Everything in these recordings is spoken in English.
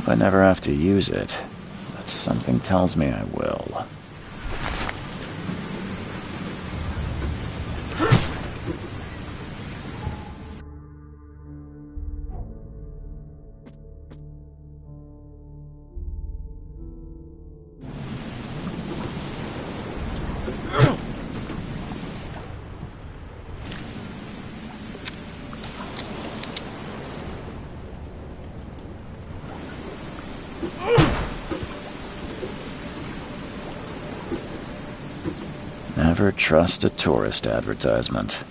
Hope I never have to use it, but something tells me I will. Never trust a tourist advertisement.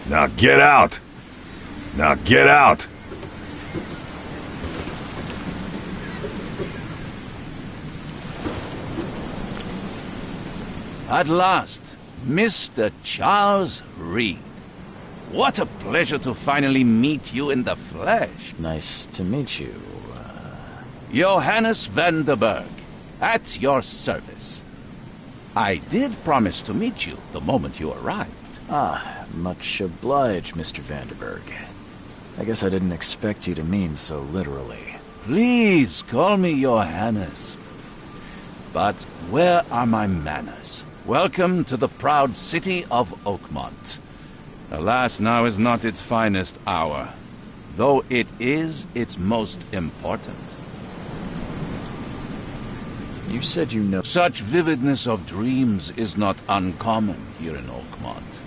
Now get out! Now get out! At last, Mr. Charles Reed. What a pleasure to finally meet you in the flesh. Nice to meet you. Johannes Vanderberg, at your service. I did promise to meet you the moment you arrived. Ah, much obliged, Mr. Vanderberg. I guess I didn't expect you to mean so literally. Please call me Johannes. But where are my manners? Welcome to the proud city of Oakmont. Alas, now is not its finest hour, though it is its most important. You said you know... Such vividness of dreams is not uncommon here in Oakmont.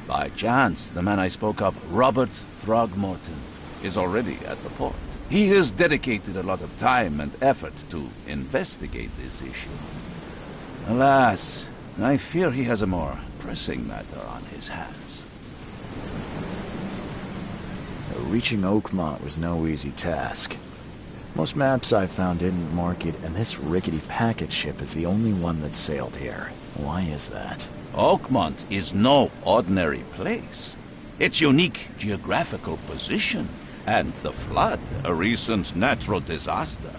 By chance, the man I spoke of, Robert Throgmorton, is already at the port. He has dedicated a lot of time and effort to investigate this issue. Alas, I fear he has a more pressing matter on his hands. Reaching Oakmont was no easy task. Most maps I found didn't mark it, and this rickety packet ship is the only one that sailed here. Why is that? Oakmont is no ordinary place. Its unique geographical position and the flood, a recent natural disaster,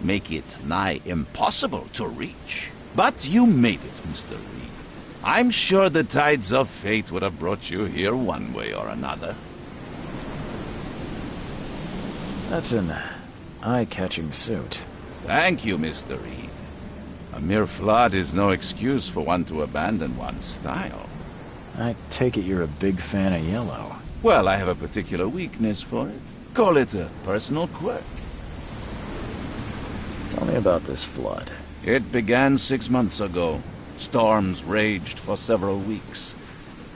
make it nigh impossible to reach. But you made it, Mr. Reed. I'm sure the tides of fate would have brought you here one way or another. That's an eye-catching suit. Thank you, Mr. Reed. A mere flood is no excuse for one to abandon one's style. I take it you're a big fan of yellow. Well, I have a particular weakness for it. Call it a personal quirk. Tell me about this flood. It began 6 months ago. Storms raged for several weeks,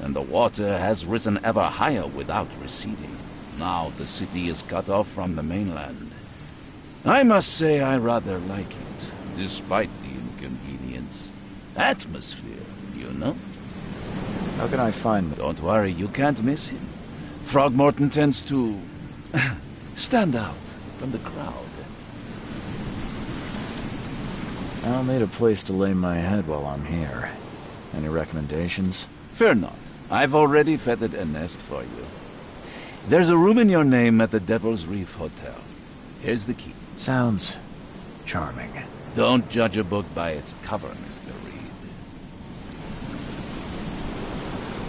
and the water has risen ever higher without receding. Now the city is cut off from the mainland. I must say I rather like it, despite the inconvenience. Atmosphere, you know? How can I find the... Don't worry, you can't miss him. Throgmorton tends to stand out from the crowd. I'll need a place to lay my head while I'm here. Any recommendations? Fear not. I've already feathered a nest for you. There's a room in your name at the Devil's Reef Hotel. Here's the key. Sounds charming. Don't judge a book by its cover, Mr. Reed.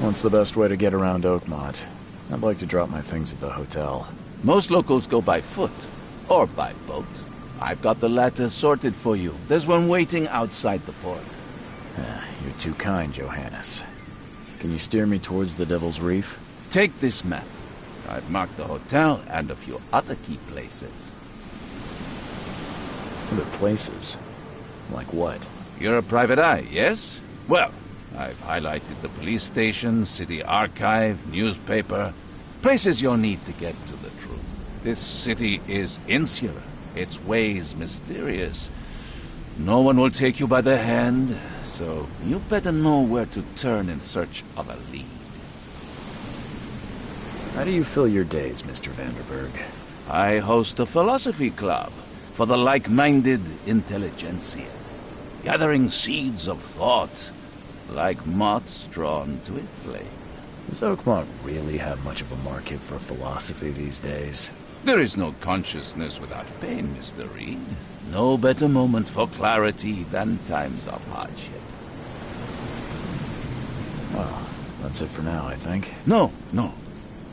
What's the best way to get around Oakmont? I'd like to drop my things at the hotel. Most locals go by foot, or by boat. I've got the latter sorted for you. There's one waiting outside the port. You're too kind, Johannes. Can you steer me towards the Devil's Reef? Take this map. I've marked the hotel and a few other key places. Other places? Like what? You're a private eye, yes? Well, I've highlighted the police station, city archive, newspaper. Places you'll need to get to the truth. This city is insular. Its ways mysterious. No one will take you by the hand, so you better know where to turn in search of a lead. How do you fill your days, Mr. Vanderberg? I host a philosophy club for the like-minded intelligentsia, gathering seeds of thought like moths drawn to a flame. Does Oakmont really have much of a market for philosophy these days? There is no consciousness without pain, Mr. Reed. No better moment for clarity than times of hardship. Well, that's it for now, I think. No.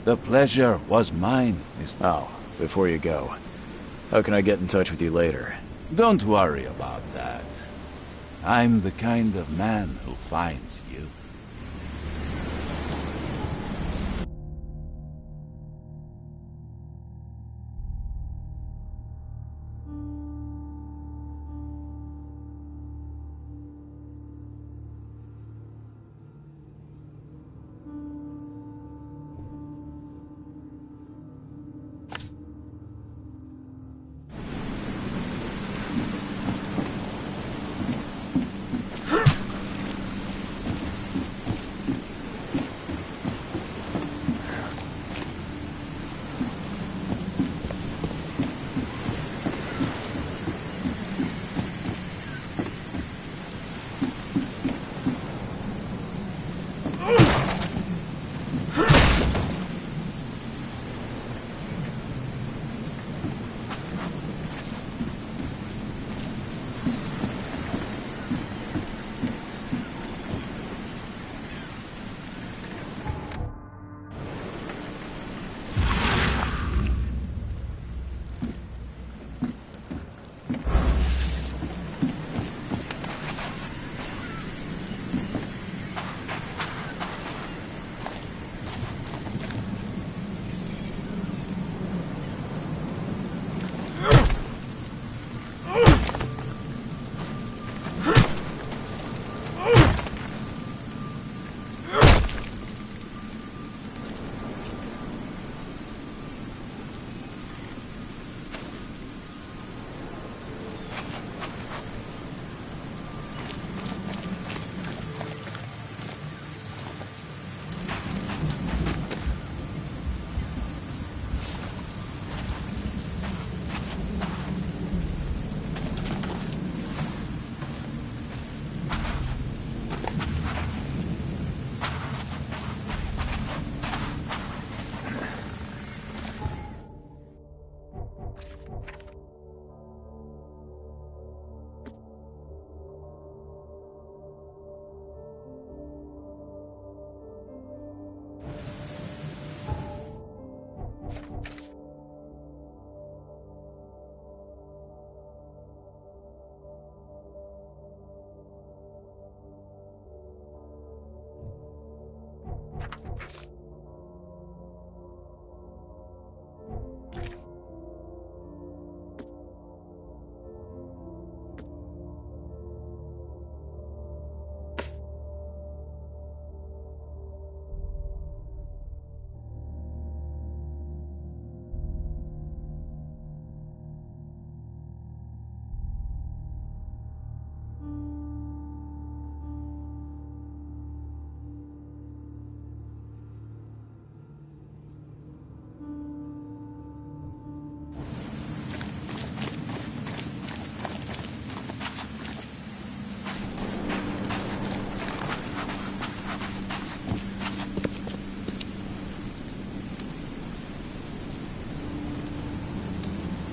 The pleasure was mine, Mr. Oh, before you go, how can I get in touch with you later? Don't worry about that. I'm the kind of man who finds you.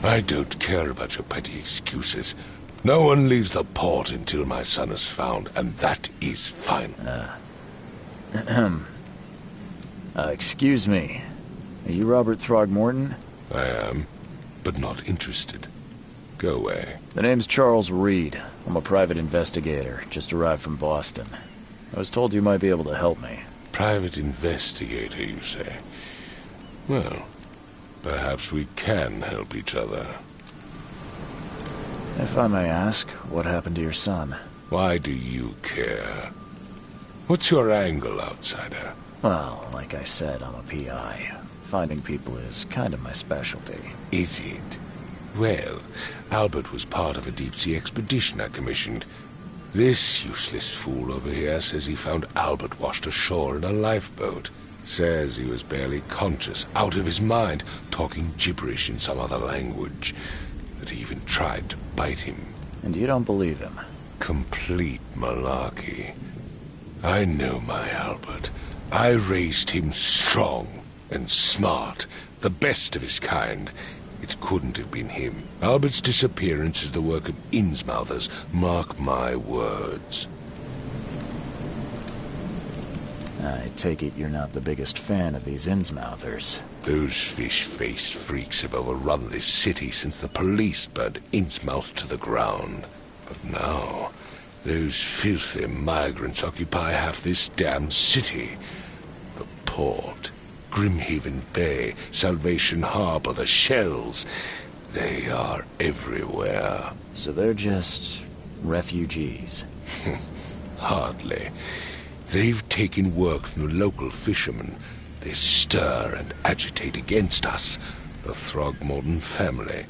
I don't care about your petty excuses. No one leaves the port until my son is found, and that is fine. Excuse me. Are you Robert Throgmorton? I am, but not interested. Go away. The name's Charles Reed. I'm a private investigator, just arrived from Boston. I was told you might be able to help me. Private investigator, you say? Well, perhaps we can help each other. If I may ask, what happened to your son? Why do you care? What's your angle, outsider? Well, like I said, I'm a PI. Finding people is kind of my specialty. Is it? Well, Albert was part of a deep-sea expedition I commissioned. This useless fool over here says he found Albert washed ashore in a lifeboat. Says he was barely conscious, out of his mind, talking gibberish in some other language. That he even tried to bite him. And you don't believe him? Complete malarkey. I know my Albert. I raised him strong and smart, the best of his kind. It couldn't have been him. Albert's disappearance is the work of Innsmouthers. Mark my words. I take it you're not the biggest fan of these Innsmouthers. Those fish-faced freaks have overrun this city since the police burned Innsmouth to the ground. But now, those filthy migrants occupy half this damn city. The port, Grimhaven Bay, Salvation Harbor, the shells. They are everywhere. So they're just refugees? Hardly. They've taken work from the local fishermen. They stir and agitate against us, the Throgmorton family.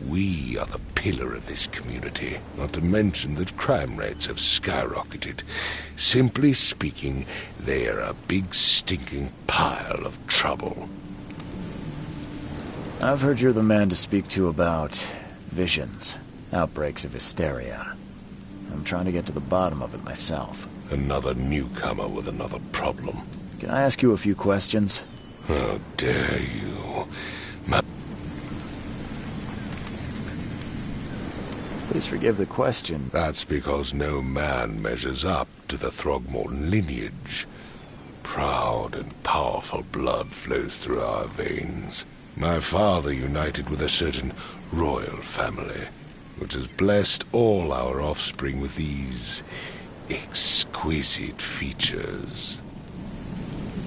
We are the pillar of this community, not to mention that crime rates have skyrocketed. Simply speaking, they are a big stinking pile of trouble. I've heard you're the man to speak to about visions, outbreaks of hysteria. I'm trying to get to the bottom of it myself. Another newcomer with another problem. Can I ask you a few questions? How dare you? Please forgive the question. That's because no man measures up to the Throgmorton lineage. Proud and powerful blood flows through our veins. My father united with a certain royal family, which has blessed all our offspring with these exquisite features.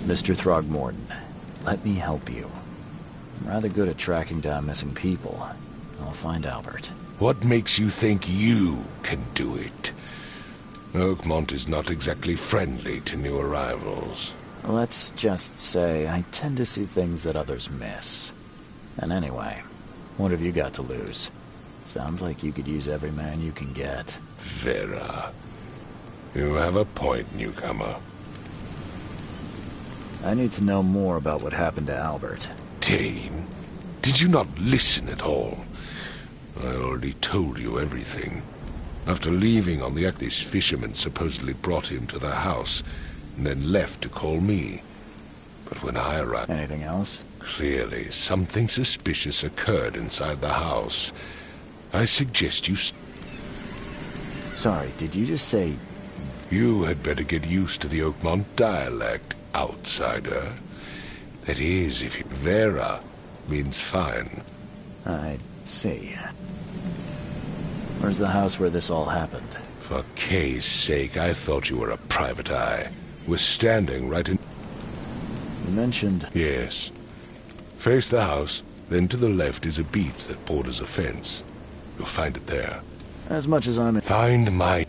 Mr. Throgmorton, let me help you. I'm rather good at tracking down missing people. I'll find Albert. What makes you think you can do it? Oakmont is not exactly friendly to new arrivals. Let's just say I tend to see things that others miss. And anyway, what have you got to lose? Sounds like you could use every man you can get. Vera. You have a point, newcomer. I need to know more about what happened to Albert. Dane, did you not listen at all? I already told you everything. After leaving on the yacht, this fisherman supposedly brought him to the house, and then left to call me. But when I arrived... Anything else? Clearly, something suspicious occurred inside the house. I suggest you... Sorry, did you just say... You had better get used to the Oakmont dialect, outsider. That is, if you... Vera means fine. I see. Where's the house where this all happened? For Kay's sake, I thought you were a private eye. We're standing right in... You mentioned... Yes. Face the house, then to the left is a beach that borders a fence. You'll find it there. As much as I'm... Find my...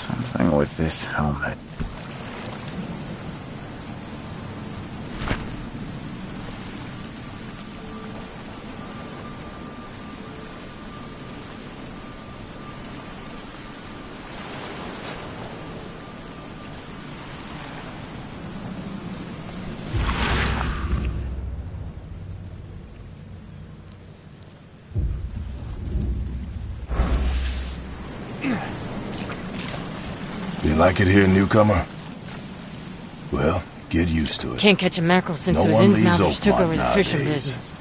Something with this helmet. You like it here, newcomer? Well, get used to it. Can't catch a mackerel since No those one leaves Innsmouthers took Oakmont over the fishing nowadays. business.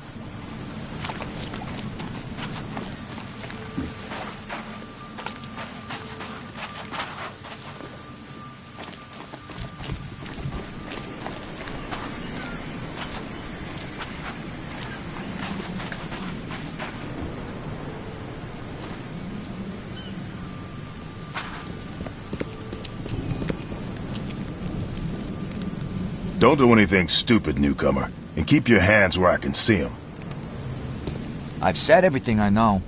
Don't do anything stupid, newcomer. And keep your hands where I can see them. I've said everything I know.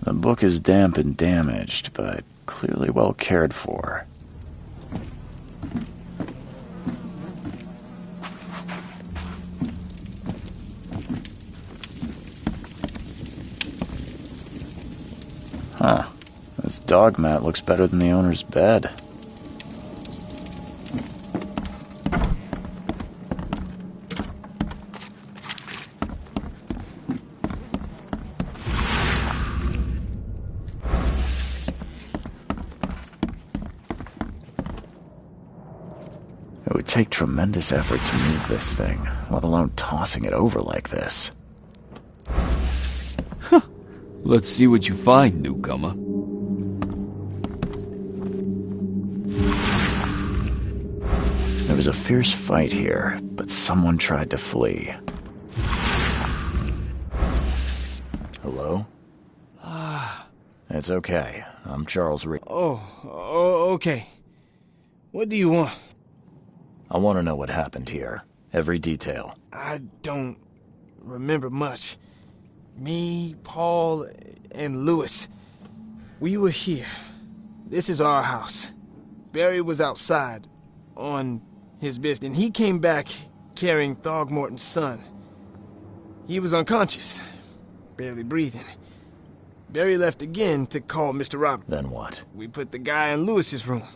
The book is damp and damaged, but clearly well cared for. Huh. This dog mat looks better than the owner's bed. It would take tremendous effort to move this thing, let alone tossing it over like this. Let's see what you find, newcomer. There was a fierce fight here, but someone tried to flee. Hello? It's okay. I'm Charles Reed. Okay. What do you want? I want to know what happened here. Every detail. I don't remember much. Me, Paul, and Lewis, we were here. This is our house. Barry was outside, on his business, and he came back carrying Throgmorton's son. He was unconscious, barely breathing. Barry left again to call Mr. Robert. Then what? We put the guy in Lewis's room.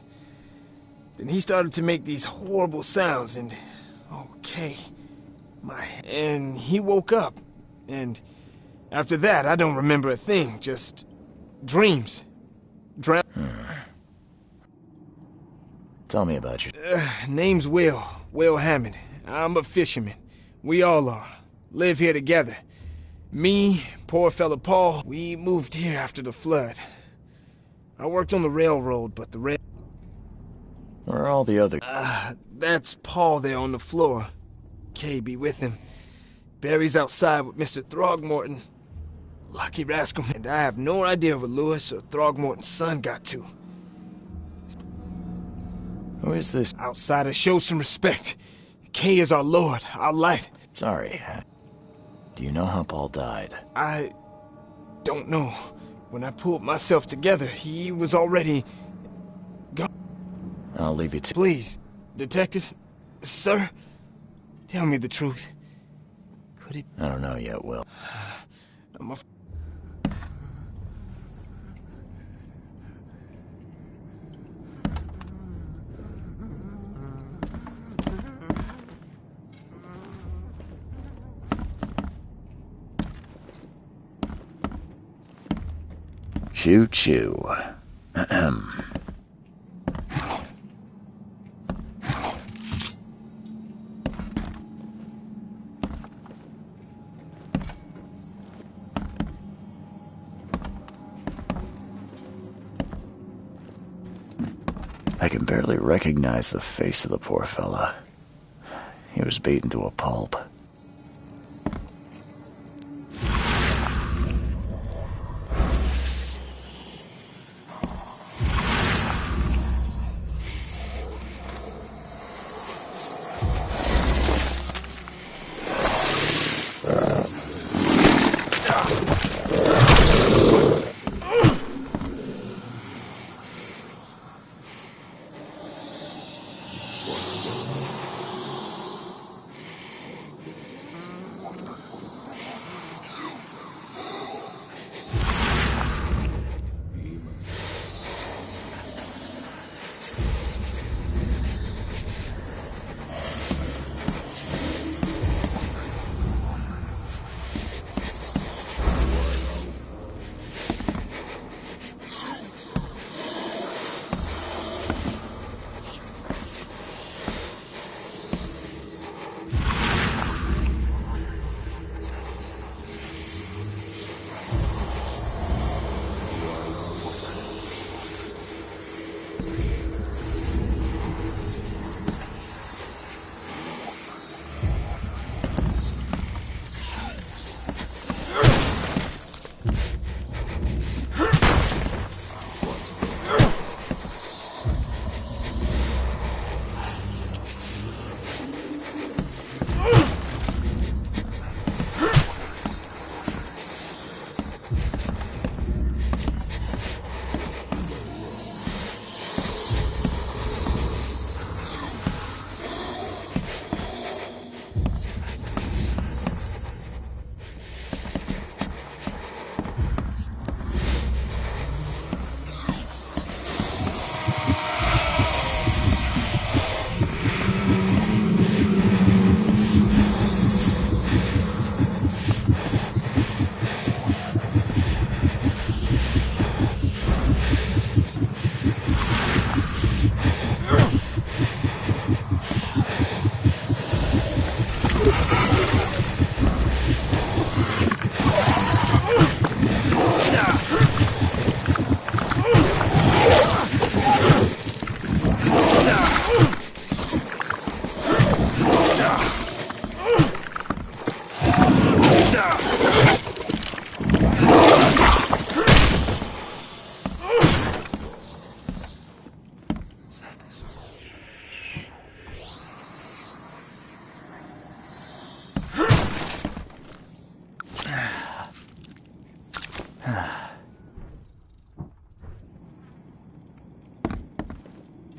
Then he started to make these horrible sounds, and and he woke up, and after that, I don't remember a thing, just dreams. Tell me about your... Name's Will Hammond. I'm a fisherman. We all are. Live here together. Me, poor fella Paul, we moved here after the flood. I worked on the railroad, but the Where are all the other... That's Paul there on the floor. Kay be with him. Barry's outside with Mr. Throgmorton. Lucky rascal, and I have no idea where Lewis or Throgmorton's son got to. Who is this? Outsider, show some respect. Kay is our lord, our light. Sorry. Do you know how Paul died? I don't know. When I pulled myself together, he was already gone. I'll leave you to... Please, detective, sir, tell me the truth. Could it... I don't know yet, Will. I'm Choo choo. Ahem. I can barely recognize the face of the poor fella. He was beaten to a pulp.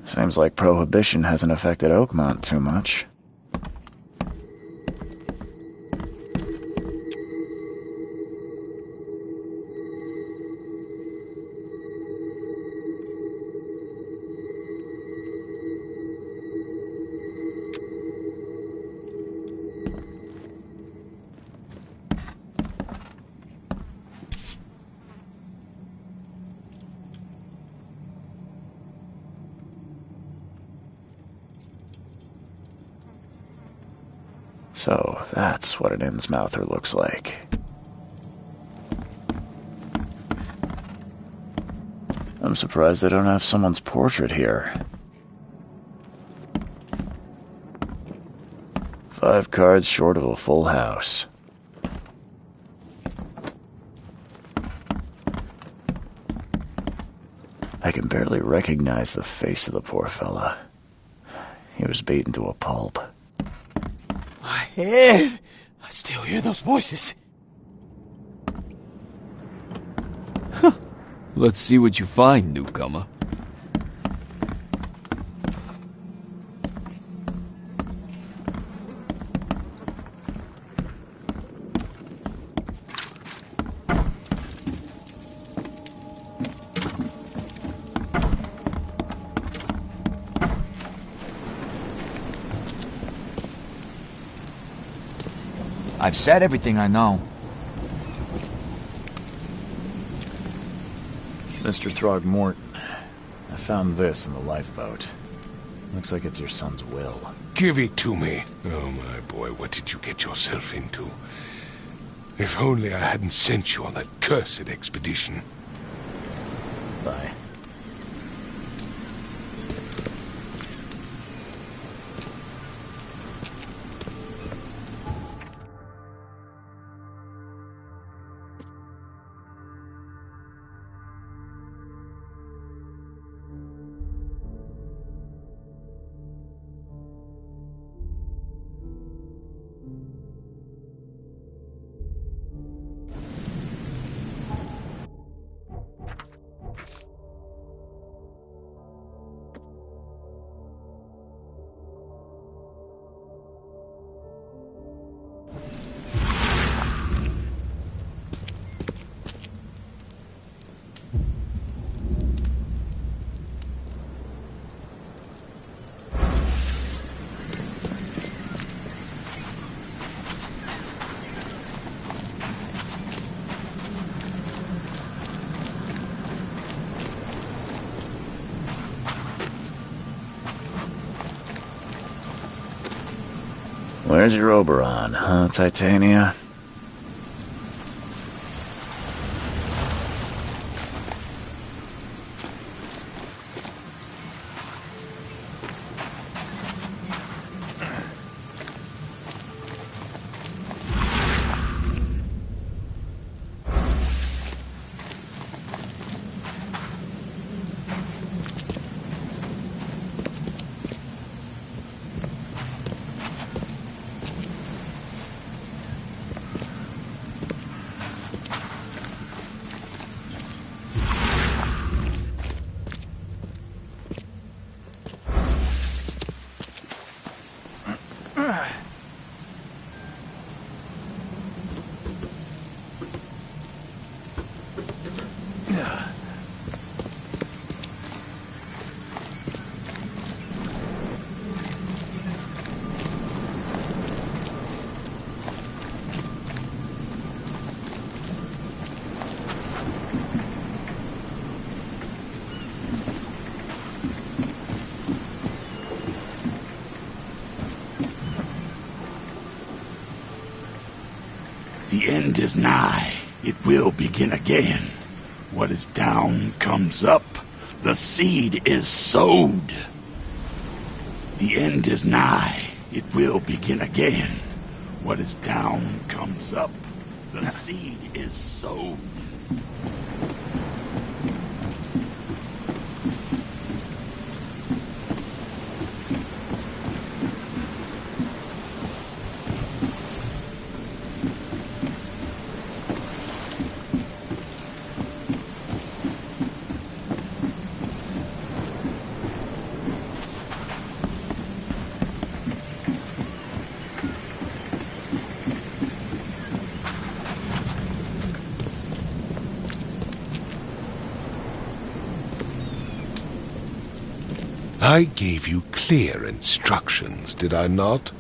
Seems like Prohibition hasn't affected Oakmont too much. So that's what an Innsmouther looks like. I'm surprised they don't have someone's portrait here. 5 cards short of a full house. I can barely recognize the face of the poor fella. He was beaten to a pulp. My head! I still hear those voices. Let's see what you find, newcomer. I've said everything I know. Mr. Throgmorton, I found this in the lifeboat. Looks like it's your son's will. Give it to me. Oh, my boy, what did you get yourself into? If only I hadn't sent you on that cursed expedition. Bye. Where's your Oberon, huh, Titania? The end is nigh. It will begin again. What is down comes up. The seed is sowed. The end is nigh. It will begin again. What is down comes up. The seed is sowed. I gave you clear instructions, did I not?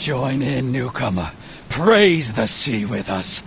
Join in, newcomer. Praise the sea with us.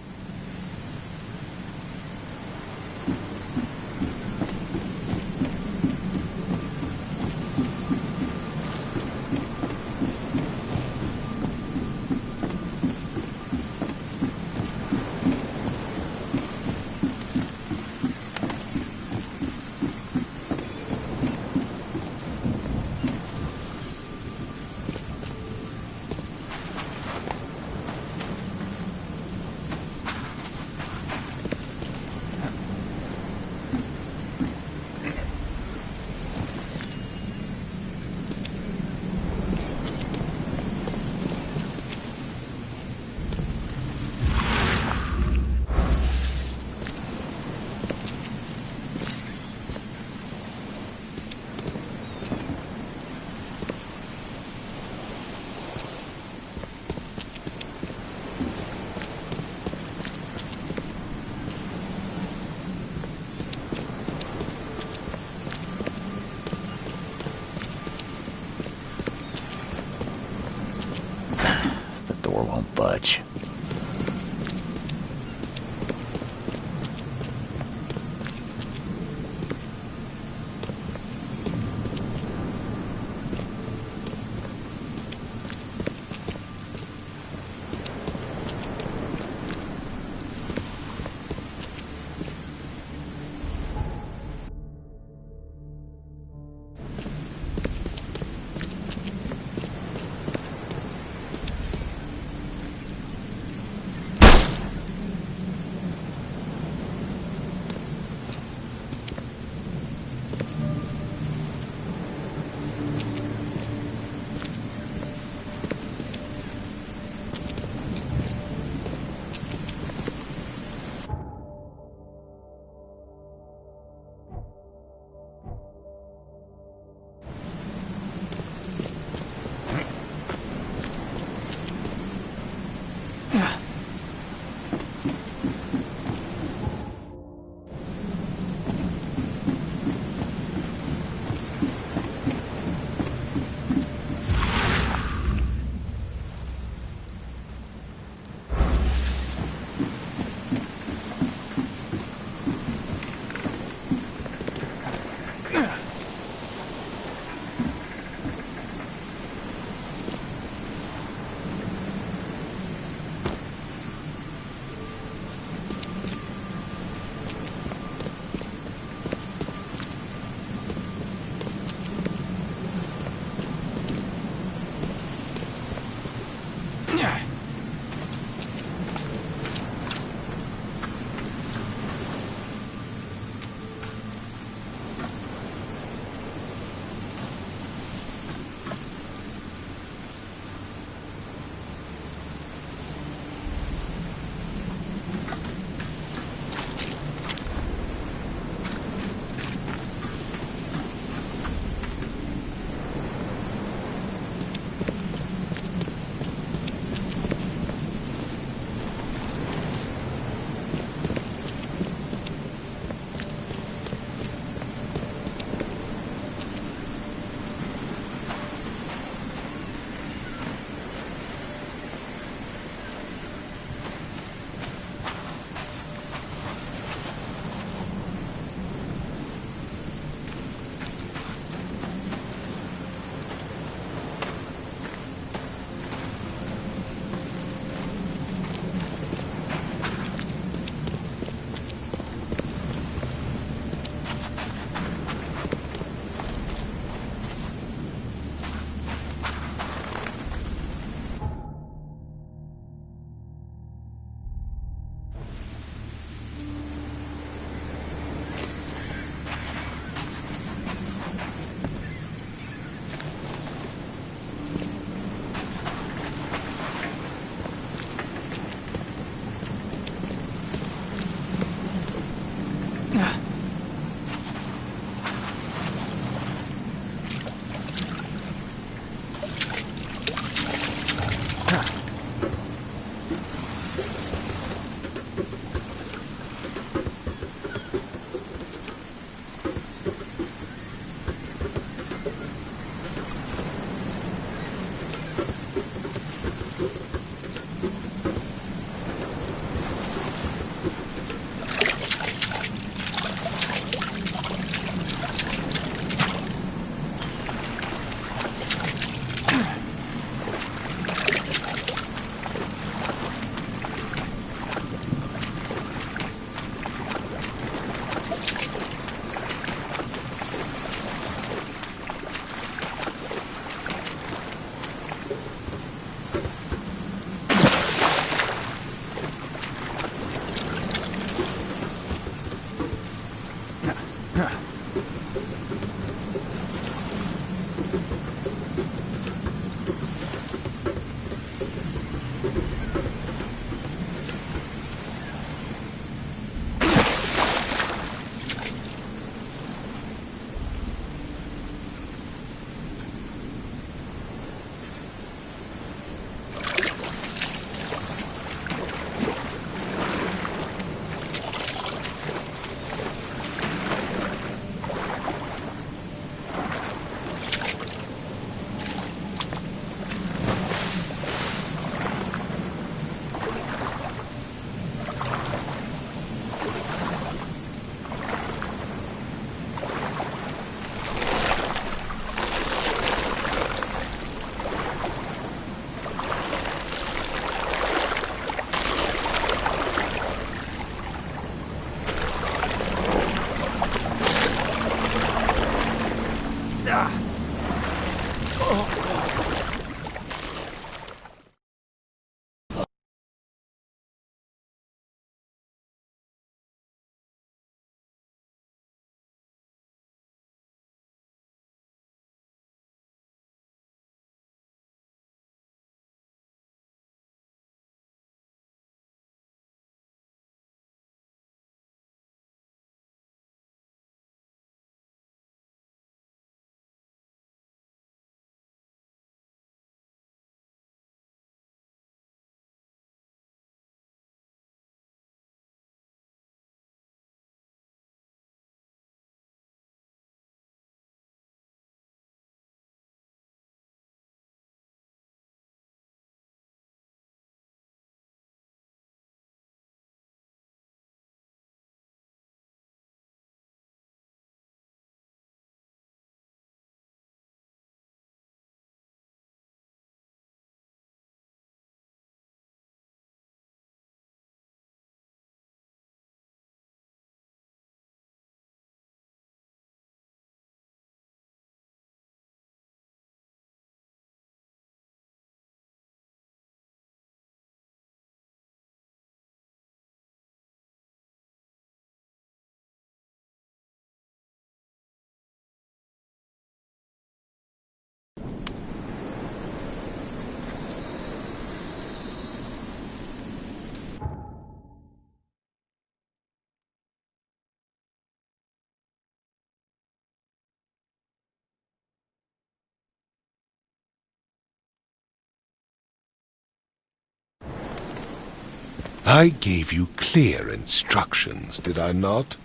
I gave you clear instructions, did I not?